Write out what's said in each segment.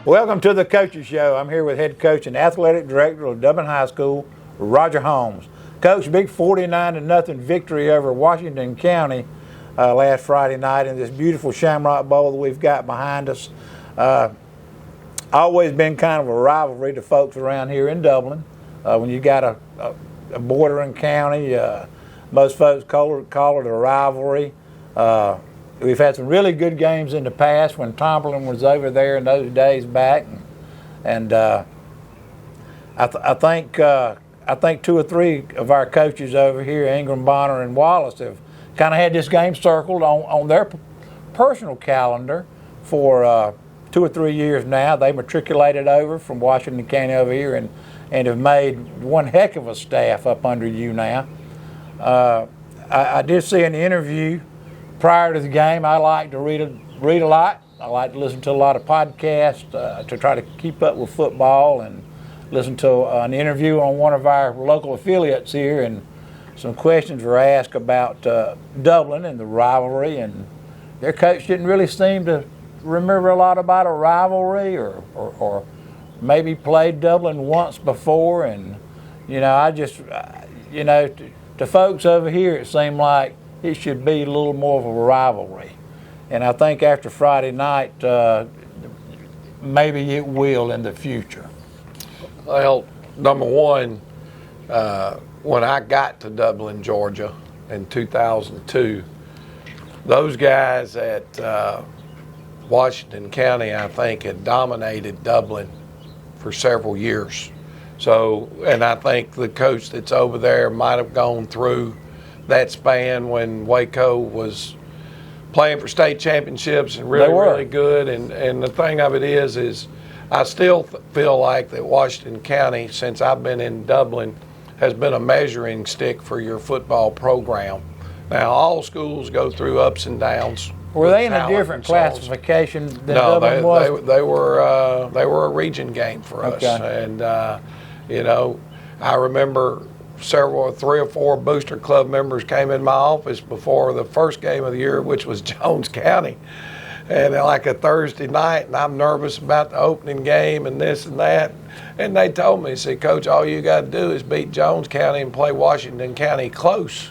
Welcome to the Coaches Show. I'm here with head coach and athletic director of Dublin High School, Roger Holmes. Coach, big 49-0 victory over Washington County last Friday night in this beautiful Shamrock Bowl that we've got behind us. Always been kind of a rivalry to folks around here in Dublin. When you got a bordering county, most folks call it a rivalry. We've had some really good games in the past when Tomberlin was over there in those days back, and I think 2 or 3 of our coaches over here, Ingram, Bonner, and Wallace, have kind of had this game circled on their personal calendar for 2 or 3 years now. They matriculated over from Washington County over here and have made one heck of a staff up under you now. I did see an interview prior to the game. I like to read a lot. I like to listen to a lot of podcasts to try to keep up with football, and listen to an interview on one of our local affiliates here, and some questions were asked about Dublin and the rivalry, and their coach didn't really seem to remember a lot about a rivalry or maybe played Dublin once before. And I just to folks over here it seemed like it should be a little more of a rivalry, and I think after Friday night maybe it will in the future. Well, number one, when I got to Dublin, Georgia in 2002, those guys at Washington County, I think, had dominated Dublin for several years. So, and I think the coach that's over there might have gone through that span when Waco was playing for state championships and really good. And the thing of it is I still feel like that Washington County, since I've been in Dublin, has been a measuring stick for your football program. Now, all schools go through ups and downs. Were they in a different classification than Dublin was? They were a region game for us. Okay. And I remember 3 or 4 Booster Club members came in my office before the first game of the year, which was Jones County, and like a Thursday night, and I'm nervous about the opening game and this and that, and they told me, said, Coach, all you got to do is beat Jones County and play Washington County close,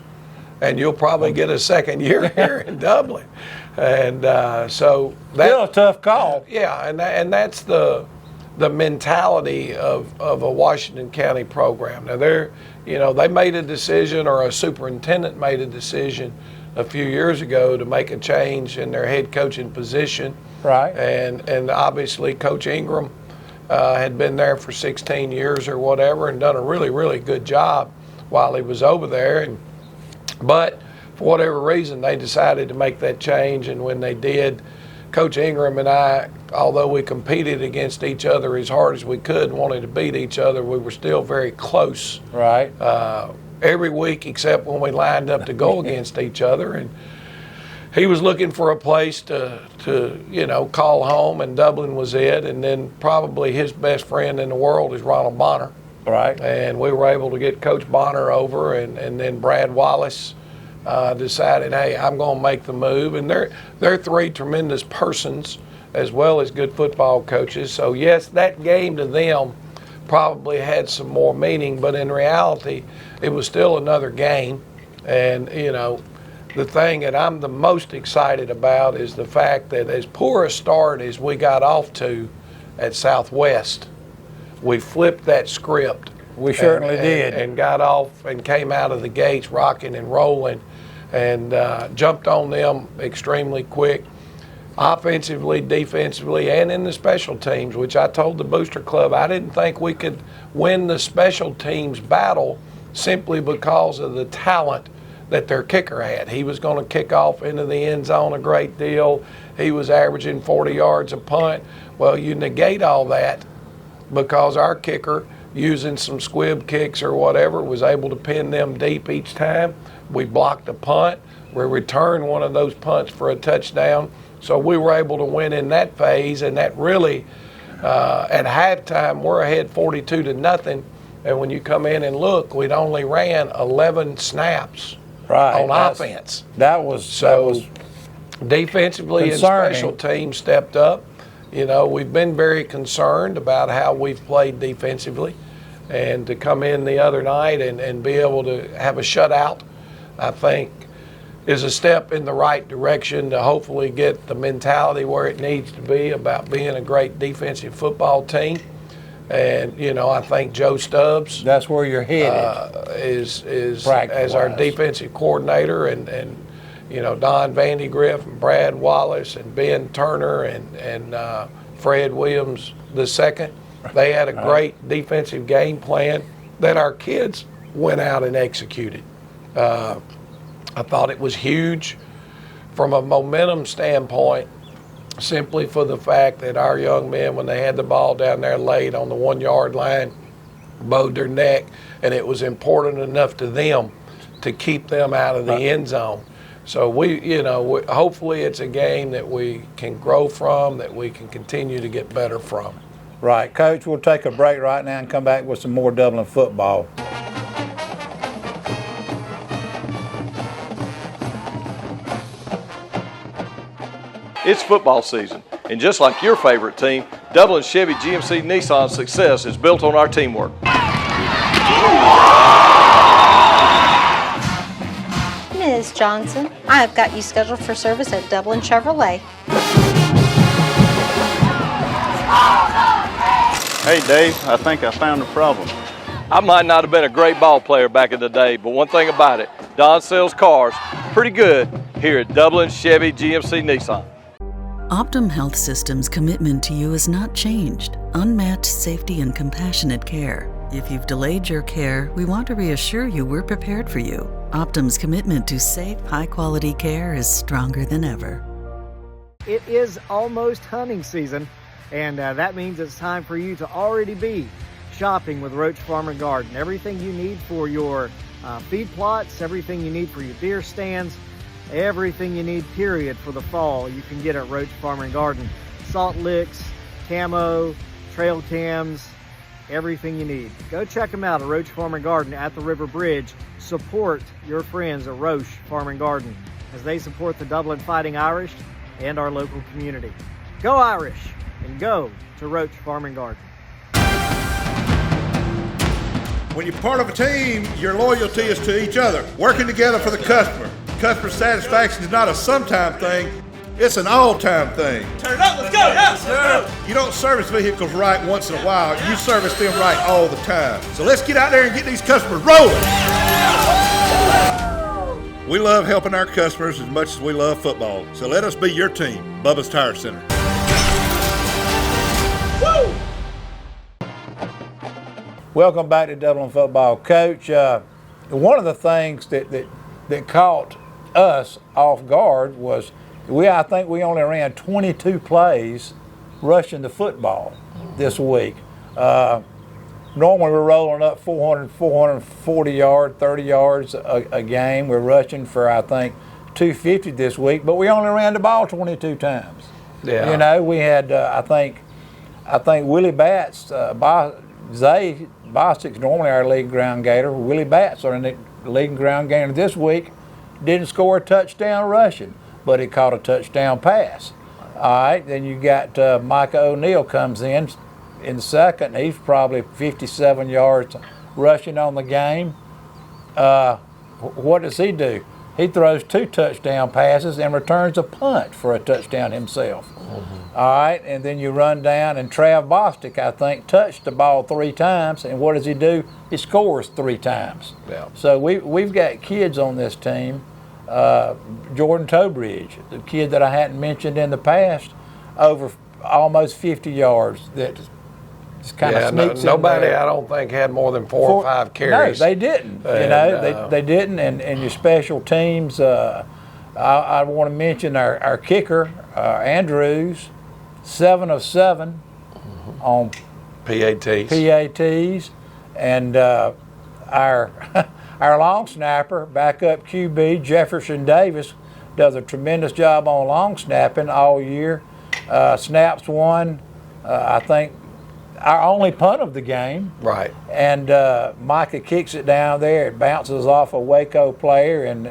and you'll probably get a second year here in Dublin. And so that's still a tough call. Yeah, and that's the mentality of a Washington County program. Now they made a decision, or a superintendent made a decision a few years ago to make a change in their head coaching position. Right. And obviously Coach Ingram had been there for 16 years or whatever, and done a really, really good job while he was over there. But for whatever reason, they decided to make that change, and when they did, Coach Ingram and I, although we competed against each other as hard as we could and wanted to beat each other, we were still very close. Right. Every week except when we lined up to go against each other. And he was looking for a place to call home, and Dublin was it. And then probably his best friend in the world is Ronald Bonner. Right. And we were able to get Coach Bonner over, and then Brad Wallace decided, hey, I'm going to make the move. And they're 3 tremendous persons as well as good football coaches. So, yes, that game to them probably had some more meaning, but in reality, it was still another game. And, the thing that I'm the most excited about is the fact that as poor a start as we got off to at Southwest, we flipped that script. We certainly did. And got off and came out of the gates rocking and rolling, and jumped on them extremely quick, offensively, defensively, and in the special teams, which I told the Booster Club I didn't think we could win the special teams battle simply because of the talent that their kicker had. He was going to kick off into the end zone a great deal. He was averaging 40 yards a punt. Well, you negate all that because our kicker, using some squib kicks or whatever, was able to pin them deep each time. We blocked a punt. We returned one of those punts for a touchdown. So we were able to win in that phase, and that really, at halftime, we're ahead 42-0. And when you come in and look, we'd only ran 11 snaps on offense. That was defensively concerning. And special teams stepped up. You know, we've been very concerned about how we've played defensively, and to come in the other night and be able to have a shutout, I think, is a step in the right direction to hopefully get the mentality where it needs to be about being a great defensive football team. And, you know, I think Joe Stubbs, that's where you're headed, is as our defensive coordinator, and you know, Don Vandegrift and Brad Wallace and Ben Turner and Fred Williams II. They had a great defensive game plan that our kids went out and executed. I thought it was huge from a momentum standpoint, simply for the fact that our young men, when they had the ball down there late on the 1 yard line, bowed their neck, and it was important enough to them to keep them out of the end zone. So hopefully it's a game that we can grow from, that we can continue to get better from. Right. Coach, we'll take a break right now and come back with some more Dublin football. It's football season, and just like your favorite team, Dublin Chevy GMC Nissan's success is built on our teamwork. Ms. Johnson, I have got you scheduled for service at Dublin Chevrolet. Hey Dave, I think I found the problem. I might not have been a great ball player back in the day, but one thing about it, Don sells cars pretty good here at Dublin Chevy GMC Nissan. Optum Health System's commitment to you has not changed. Unmatched safety and compassionate care. If you've delayed your care, we want to reassure you we're prepared for you. Optum's commitment to safe, high-quality care is stronger than ever. It is almost hunting season, and that means it's time for you to already be shopping with Roach Farm and Garden. Everything you need for your feed plots, everything you need for your deer stands, everything you need, period, for the fall, you can get at Roach Farm and Garden. Salt licks, camo, trail cams, everything you need. Go check them out at Roach Farm and Garden at the River Bridge. Support your friends at Roach Farm and Garden as they support the Dublin Fighting Irish and our local community. Go Irish, and go to Roach Farm and Garden. When you're part of a team, your loyalty is to each other, working together for the customer. Customer satisfaction is not a sometime thing, it's an all-time thing. Turn it up, let's go, yes, sir. You don't service vehicles right once in a while, you service them right all the time. So let's get out there and get these customers rolling. We love helping our customers as much as we love football, so let us be your team, Bubba's Tire Center. Woo! Welcome back to Dublin Football. Coach, one of the things that caught us off guard was I think we only ran 22 plays rushing the football this week. Normally we're rolling up 440 yards, 30 yards a game. We're rushing for, I think, 250 this week, but we only ran the ball 22 times. Yeah. You know, we had, I think Willie Batts, Zay Bostic's normally our lead ground gainer. Willie Batts are in the leading ground gainer this week. Didn't score a touchdown rushing, but he caught a touchdown pass. All right, then you got Micah O'Neal comes in the second. He's probably 57 yards rushing on the game. What does he do? He throws 2 touchdown passes and returns a punt for a touchdown himself. Mm-hmm. All right, and then you run down, and Trav Bostic, I think, touched the ball 3 times, and what does he do? He scores 3 times. Yeah. So we've got kids on this team. Jordan Tobridge, the kid that I hadn't mentioned in the past, over almost 50 yards. That kind of sneaks nobody, in there. I don't think, had more than 4 or 5 carries. No, they didn't. They didn't. And your special teams, I want to mention our kicker, Andrews, 7 of 7 on PATs, and our our long snapper, backup QB Jefferson Davis, does a tremendous job on long snapping all year. Snaps one, I think, our only punt of the game. Right. And Micah kicks it down there. It bounces off a Waco player, and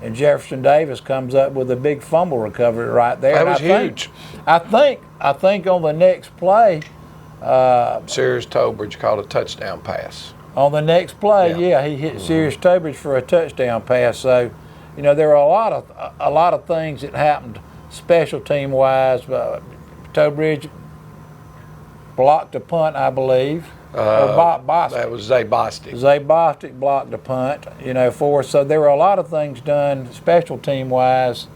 and Jefferson Davis comes up with a big fumble recovery right there. That And was huge. I think on the next play, Sears Tobridge caught a touchdown pass. on the next play, he hit Sirius Tobridge for a touchdown pass. So, there are a lot of things that happened special team wise. Tobridge blocked a punt, I believe. That was Zay Bostic. Zay Bostic blocked a punt, for us. So there were a lot of things done special team wise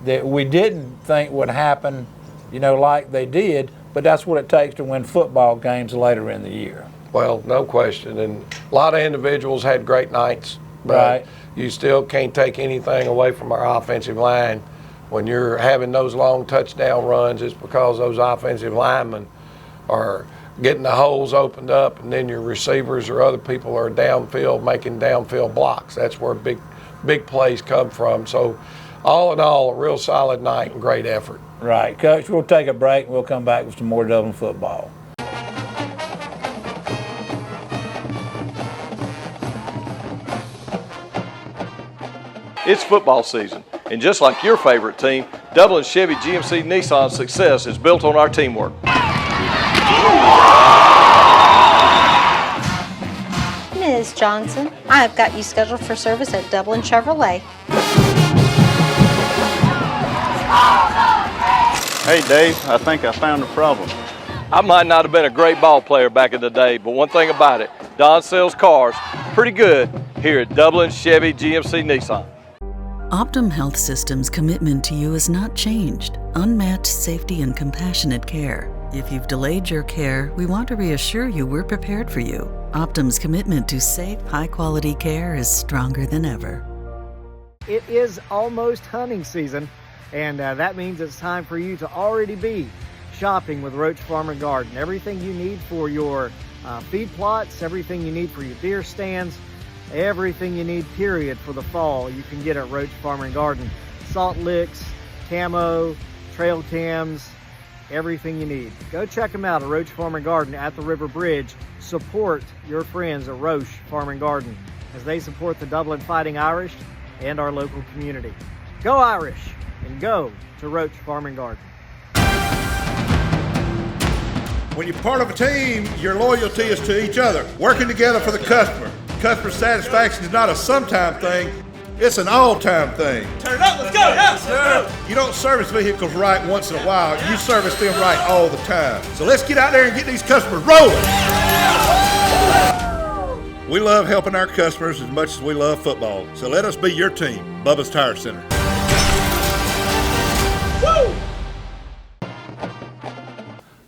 that we didn't think would happen, like they did. But that's what it takes to win football games later in the year. Well, no question. And a lot of individuals had great nights. But Right. you still can't take anything away from our offensive line. When you're having those long touchdown runs, it's because those offensive linemen are getting the holes opened up, and then your receivers or other people are downfield making downfield blocks. That's where big plays come from. So all in all, a real solid night and great effort. Right. Coach, we'll take a break and we'll come back with some more Dublin football. It's football season, and just like your favorite team, Dublin Chevy GMC Nissan's success is built on our teamwork. Ms. Johnson, I have got you scheduled for service at Dublin Chevrolet. Hey, Dave, I think I found a problem. I might not have been a great ball player back in the day, but one thing about it, Don sells cars pretty good here at Dublin Chevy GMC Nissan. Optum Health System's commitment to you has not changed. Unmatched safety and compassionate care. If you've delayed your care, we want to reassure you we're prepared for you. Optum's commitment to safe, high-quality care is stronger than ever. It is almost hunting season, and that means it's time for you to already be shopping with Roach Farm and Garden. Everything you need for your feed plots, everything you need for your deer stands, everything you need, period, for the fall, you can get at Roach Farm and Garden. Salt licks, camo, trail cams, everything you need. Go check them out at Roach Farm and Garden at the River Bridge. Support your friends at Roach Farm and Garden as they support the Dublin Fighting Irish and our local community. Go Irish, and go to Roach Farm and Garden. When you're part of a team, your loyalty is to each other, working together for the customer. Customer satisfaction is not a sometime thing, it's an all-time thing. Turn it up, let's go! Yes, sir! You don't service vehicles right once in a while, you service them right all the time. So let's get out there and get these customers rolling. We love helping our customers as much as we love football. So let us be your team, Bubba's Tire Center. Woo!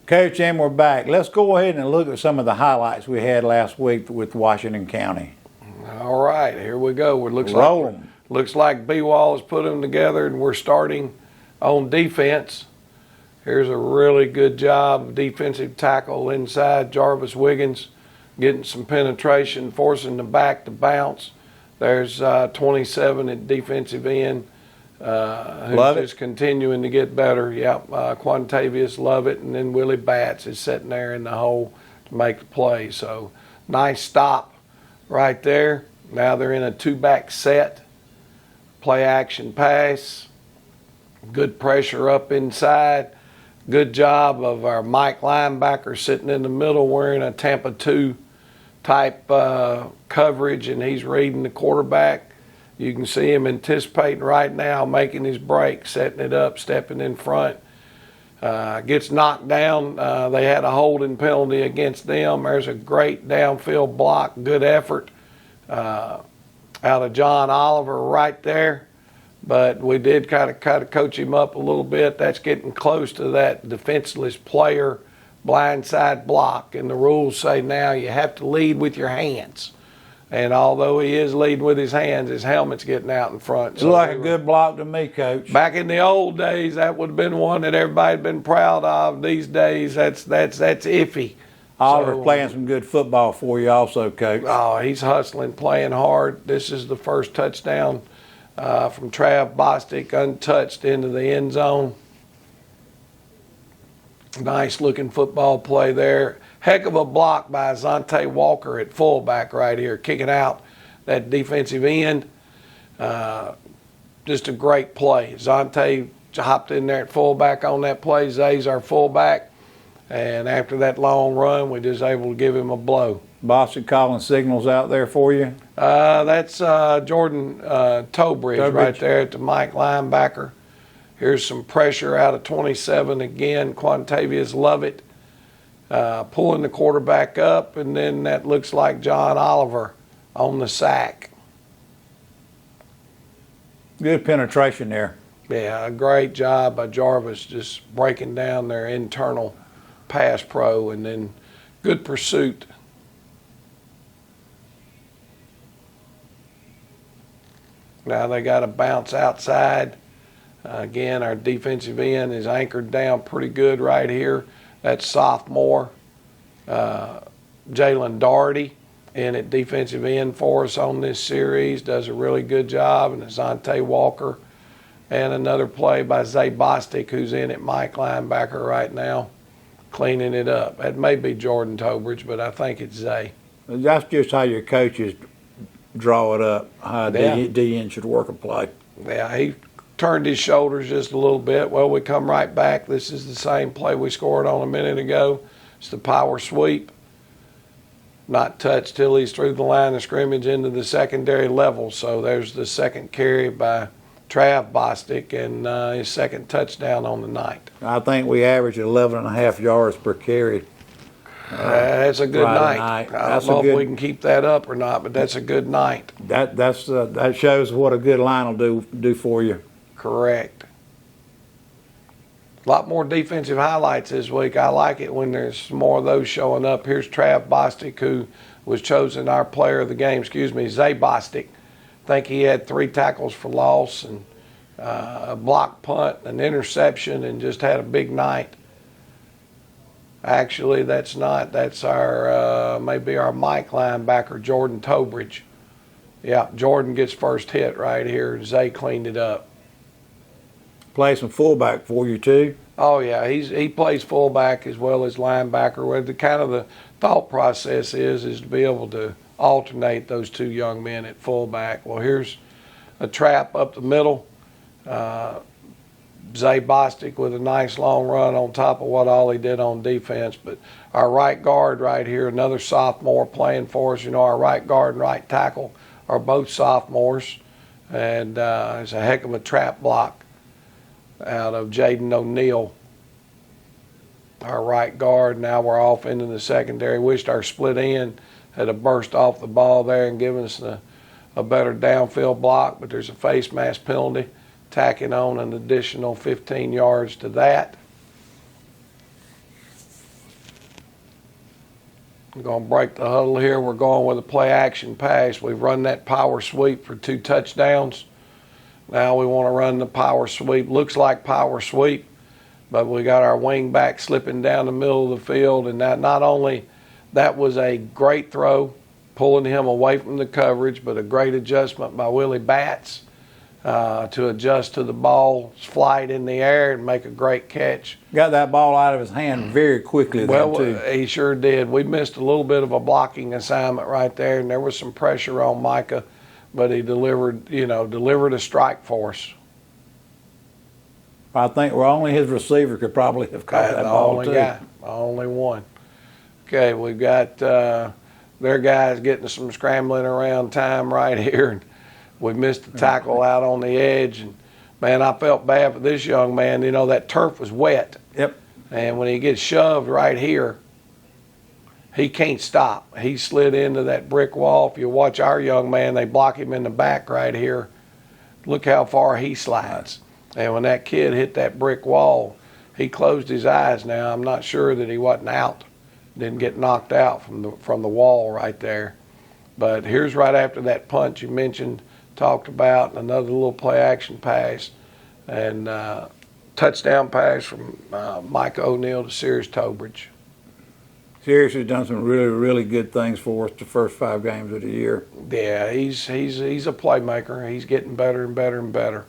Coach, and we're back. Let's go ahead and look at some of the highlights we had last week with Washington County. All right, here we go. It Roll 'em. looks like B-Wall has put them together, and we're starting on defense. Here's a really good job of defensive tackle inside. Jarvis Wiggins getting some penetration, forcing the back to bounce. There's 27 at defensive end. Love Who's just continuing to get better. Yep, Quantavious Lovett, and then Willie Batts is sitting there in the hole to make the play. So nice stop right there. Now they're in a two-back set. Play action pass. Good pressure up inside. Good job of our Mike linebacker sitting in the middle wearing a Tampa 2 type coverage, and he's reading the quarterback. You can see him anticipating right now, making his break, setting it up, stepping in front. Gets knocked down. They had a holding penalty against them. There's a great downfield block, good effort out of John Oliver right there. But we did kind of coach him up a little bit. That's getting close to that defenseless player blindside block. And the rules say now you have to lead with your hands. And although he is leading with his hands, his helmet's getting out in front. It's like a good block to me, Coach. Back in the old days, that would have been one that everybody'd been proud of. These days, that's iffy. Oliver's playing some good football for you also, Coach. Oh, he's hustling, playing hard. This is the first touchdown from Trav Bostic, untouched into the end zone. Nice looking football play there. Heck of a block by Zontae Walker at fullback right here, kicking out that defensive end. just a great play. Zonte hopped in there at fullback on that play. Zay's our fullback. And after that long run, we just able to give him a blow. Boston calling signals out there for you? That's Jordan Tobridge right there at the Mike linebacker. Here's some pressure out of 27 again. Quantavious Lovett pulling the quarterback up, and then that looks like John Oliver on the sack. Good penetration there. Yeah, a great job by Jarvis just breaking down their internal pass pro, and then good pursuit. Now they got to bounce outside. Again, our defensive end is anchored down pretty good right here. That's sophomore Jalen Doherty in at defensive end for us on this series. Does a really good job. And Asante Walker. And another play by Zay Bostic, who's in at Mike linebacker right now, cleaning it up. That may be Jordan Tobridge, but I think it's Zay. That's just how your coaches draw it up, how DN should work a play. Yeah, he turned his shoulders just a little bit. Well, we come right back. This is the same play we scored on a minute ago. It's the power sweep. Not touched till he's through the line of scrimmage into the secondary level. So there's the second carry by Trav Bostic and his second touchdown on the night. I think we averaged 11.5 yards per carry. That's a good night. I don't know if we can keep that up or not, but that's a good night. That shows what a good line will do for you. Correct. A lot more defensive highlights this week. I like it when there's more of those showing up. Here's Trav Bostic, who was chosen our player of the game. Zay Bostic. I think he had 3 tackles for loss and a block punt, an interception, and just had a big night. Actually, that's not. That's our maybe our Mike linebacker, Jordan Tobridge. Yeah, Jordan gets first hit right here. Zay cleaned it up. Play some fullback for you too. Oh yeah, he plays fullback as well as linebacker. Where the kind of the thought process is to be able to alternate those two young men at fullback. Well, here's a trap up the middle. Zay Bostic with a nice long run on top of what all he did on defense. But our right guard right here, another sophomore playing for us. You know, our right guard and right tackle are both sophomores. And it's a heck of a trap block out of Jaden O'Neal, our right guard. Now we're off into the secondary. Wished our split end had a burst off the ball there and given us a better downfield block, but there's a face mask penalty, tacking on an additional 15 yards to that. We're going to break the huddle here. We're going with a play action pass. We've run that power sweep for 2 touchdowns. Now we want to run the power sweep. Looks like power sweep, but we got our wing back slipping down the middle of the field, and that not only that was a great throw, pulling him away from the coverage, but a great adjustment by Willie Batts to adjust to the ball's flight in the air and make a great catch. Got that ball out of his hand very quickly there, too. He sure did. We missed a little bit of a blocking assignment right there, and there was some pressure on Micah, but he delivered a strike for us. I think only his receiver could probably have caught that ball, too. The only one. Okay, we've got their guys getting some scrambling around time right here. And we missed the tackle out on the edge. And, man, I felt bad for this young man. You know, that turf was wet. Yep. And when he gets shoved right here, he can't stop. He slid into that brick wall. If you watch our young man, they block him in the back right here. Look how far he slides. And when that kid hit that brick wall, he closed his eyes now. I'm not sure that he wasn't out. Didn't get knocked out from the wall right there. But here's right after that punch you mentioned, talked about, another little play action pass. And touchdown pass from Mike O'Neal to Sears Tobridge. Sears has done some really, really good things for us the first 5 games of the year. Yeah, he's a playmaker. He's getting better and better and better.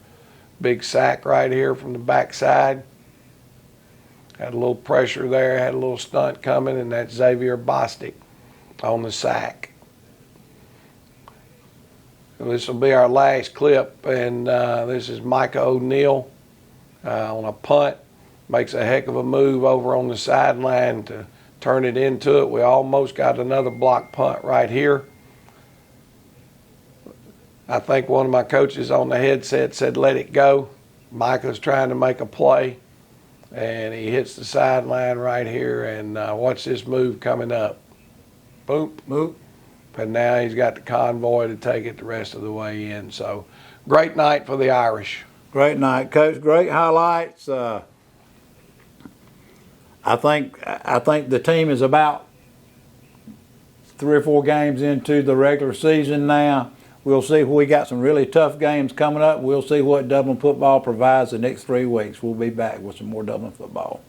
Big sack right here from the backside. Had a little pressure there, had a little stunt coming, and that's Xavier Bostic on the sack. This will be our last clip, and this is Micah O'Neal on a punt. Makes a heck of a move over on the sideline to turn it into it. We almost got another block punt right here. I think one of my coaches on the headset said, "Let it go." Micah's trying to make a play, and he hits the sideline right here, and watch this move coming up. Boop, boop. And now he's got the convoy to take it the rest of the way in. So, great night for the Irish. Great night, Coach. Great highlights. I think the team is about 3 or 4 games into the regular season now. We'll see. We got some really tough games coming up. We'll see what Dublin football provides the next 3 weeks. We'll be back with some more Dublin football.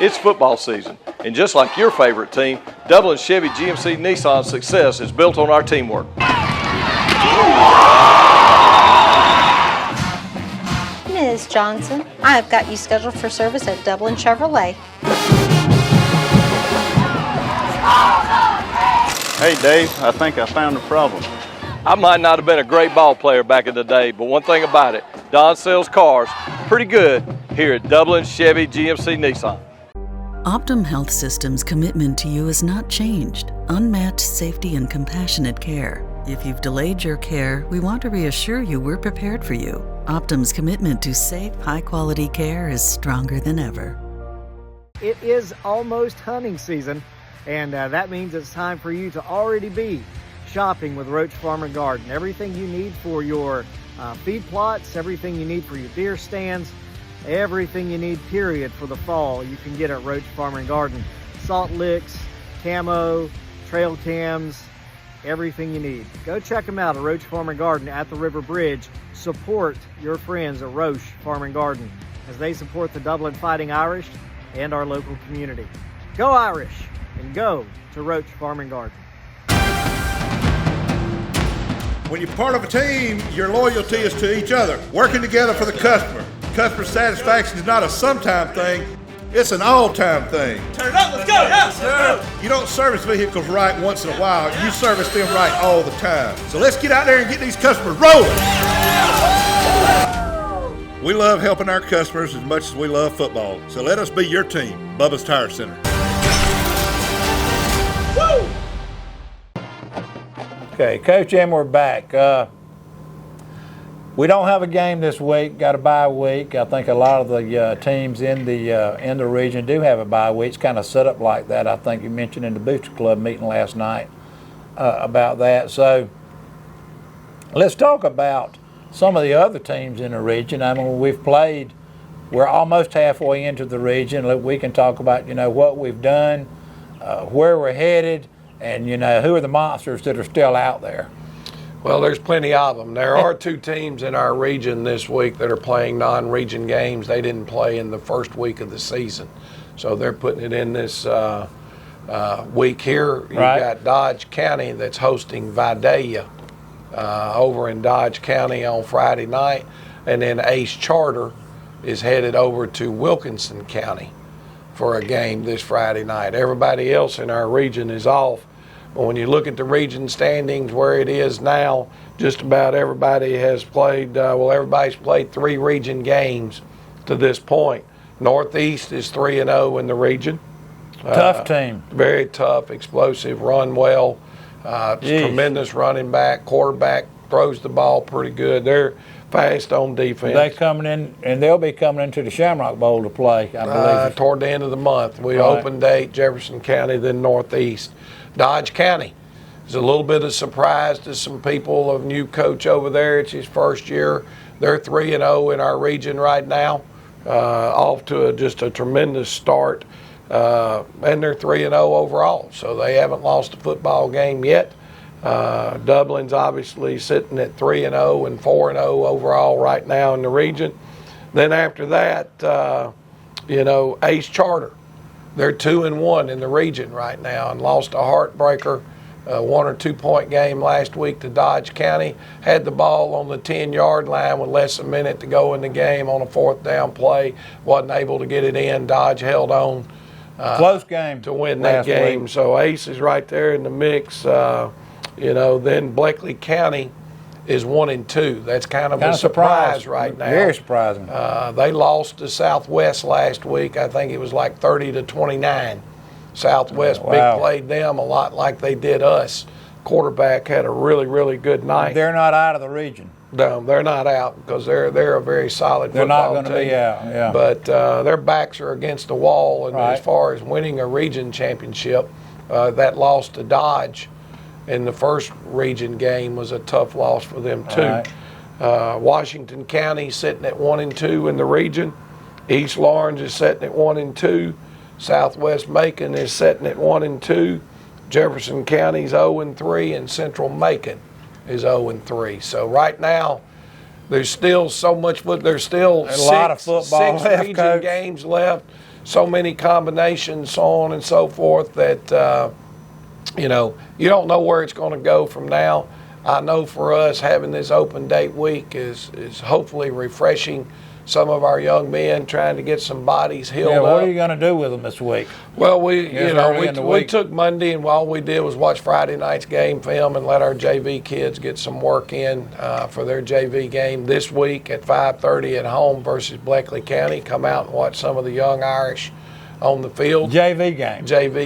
It's football season, and just like your favorite team, Dublin Chevy GMC Nissan's success is built on our teamwork. Ms. Johnson, I have got you scheduled for service at Dublin Chevrolet. Hey, Dave, I think I found a problem. I might not have been a great ball player back in the day, but one thing about it, Don sells cars pretty good here at Dublin Chevy GMC Nissan. Optum Health System's commitment to you has not changed. Unmatched safety and compassionate care. If you've delayed your care, we want to reassure you we're prepared for you. Optum's commitment to safe, high-quality care is stronger than ever. It is almost hunting season, and that means it's time for you to already be shopping with Roach Farm and Garden. Everything you need for your feed plots, everything you need for your deer stands, everything you need, period, for the fall, you can get at Roach Farm and Garden. Salt licks, camo, trail cams, everything you need. Go check them out at Roach Farm and Garden at the River Bridge. Support your friends at Roach Farm and Garden as they support the Dublin Fighting Irish and our local community. Go Irish, and go to Roach Farm and Garden. When you're part of a team, your loyalty is to each other, working together for the customer. Customer satisfaction is not a sometime thing, it's an all-time thing. Turn it up, let's go. Yes, sir. You don't service vehicles right once in a while, you service them right all the time. So let's get out there and get these customers rolling. We love helping our customers as much as we love football. So let us be your team, Bubba's Tire Center. Woo! Okay, Coach, and we're back. We don't have a game this week, got a bye week. I think a lot of the teams in the region do have a bye week. It's kind of set up like that. I think you mentioned in the Booster Club meeting last night about that. So let's talk about some of the other teams in the region. I mean, we're almost halfway into the region. We can talk about, what we've done, where we're headed, and, who are the monsters that are still out there. Well, there's plenty of them. There are 2 teams in our region this week that are playing non-region games. They didn't play in the first week of the season, so they're putting it in this week here. You've got Dodge County that's hosting Vidalia over in Dodge County on Friday night, and then Ace Charter is headed over to Wilkinson County for a game this Friday night. Everybody else in our region is off. But when you look at the region standings where it is now, just about everybody has played, everybody's played 3 region games to this point. Northeast is 3-0 in the region. Tough team. Very tough, explosive, run well, tremendous running back, quarterback throws the ball pretty good. They're fast on defense. They're coming in, and they'll be coming into the Shamrock Bowl to play, I believe. Toward the end of the month. We open date, Jefferson County, then Northeast. Dodge County is a little bit of surprise to some people. A new coach over there. It's his first year. They're 3-0 in our region right now, off to just a tremendous start, and they're 3-0 overall. So they haven't lost a football game yet. Dublin's obviously sitting at 3-0 and 4-0 overall right now in the region. Then after that, Ace Charter. They're 2-1 in the region right now and lost a heartbreaker, 1 or 2 point game last week to Dodge County. Had the ball on the 10-yard line with less than a minute to go in the game on a 4th down play. Wasn't able to get it in. Dodge held on Close game to win that game. week. So Ace is right there in the mix. Then Bleckley County is 1-2. That's kind of a surprise right now. Very surprising. They lost to Southwest last week. I think it was like 30-29. Southwest big played them a lot like they did us. Quarterback had a really, really good night. They're not out of the region. No, they're not out because they're a very solid football team. They're not going to be out, yeah. But their backs are against the wall, and as far as winning a region championship, that loss to Dodge in the first region game was a tough loss for them too. Washington County sitting at 1-2 in the region. East Lawrence is sitting at 1-2. Southwest Macon is sitting at 1-2. Jefferson County's 0-3, and Central Macon is 0-3. So right now, there's still so much there's still a lot of football six left, region Coach. games left. So many combinations, so on and so forth, that you don't know where it's going to go from now. I know for us, having this open date week is hopefully refreshing some of our young men, trying to get some bodies healed up. What are you going to do with them this week? Well, we took Monday, and all we did was watch Friday night's game film and let our JV kids get some work in for their JV game this week at 5:30 at home versus Bleckley County. Come out and watch some of the young Irish on the field. JV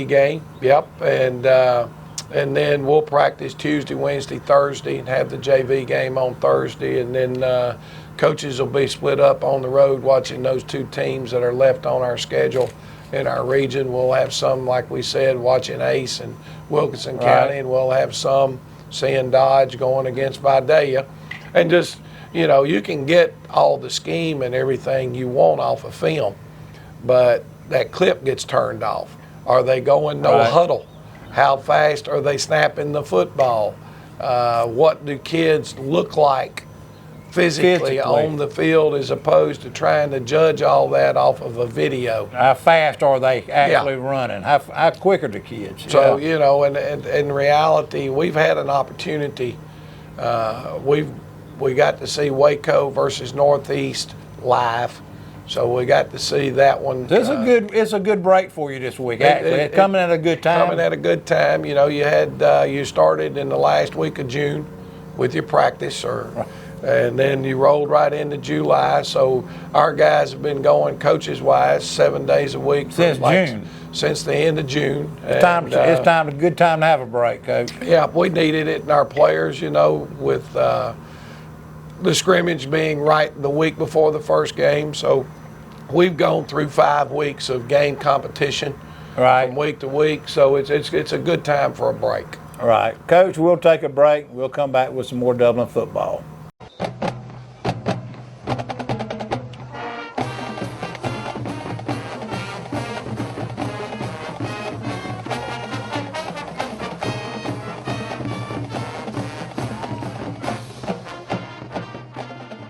game, yep. And then we'll practice Tuesday, Wednesday, Thursday, and have the JV game on Thursday, and then coaches will be split up on the road watching those two teams that are left on our schedule in our region. We'll have some, like we said, watching Ace and Wilkinson County, and we'll have some seeing Dodge going against Vidalia. And just, you can get all the scheme and everything you want off of film, but that clip gets turned off. Are they going no huddle? How fast are they snapping the football? What do kids look like physically on the field, as opposed to trying to judge all that off of a video? How fast are they actually running? How quick are the kids? So, and in reality, we've had an opportunity. We got to see Waco versus Northeast live. So we got to see that one. It's a good break for you this week. Actually, coming at a good time. Coming at a good time. You started in the last week of June with your practice, and then you rolled right into July. So our guys have been going coaches-wise 7 days a week since June. Since the end of June. It's a good time to have a break, Coach. Yeah, we needed it, and our players, with the scrimmage being right the week before the first game. So we've gone through 5 weeks of game competition from week to week. So it's a good time for a break. All right. Coach, we'll take a break. We'll come back with some more Dublin football.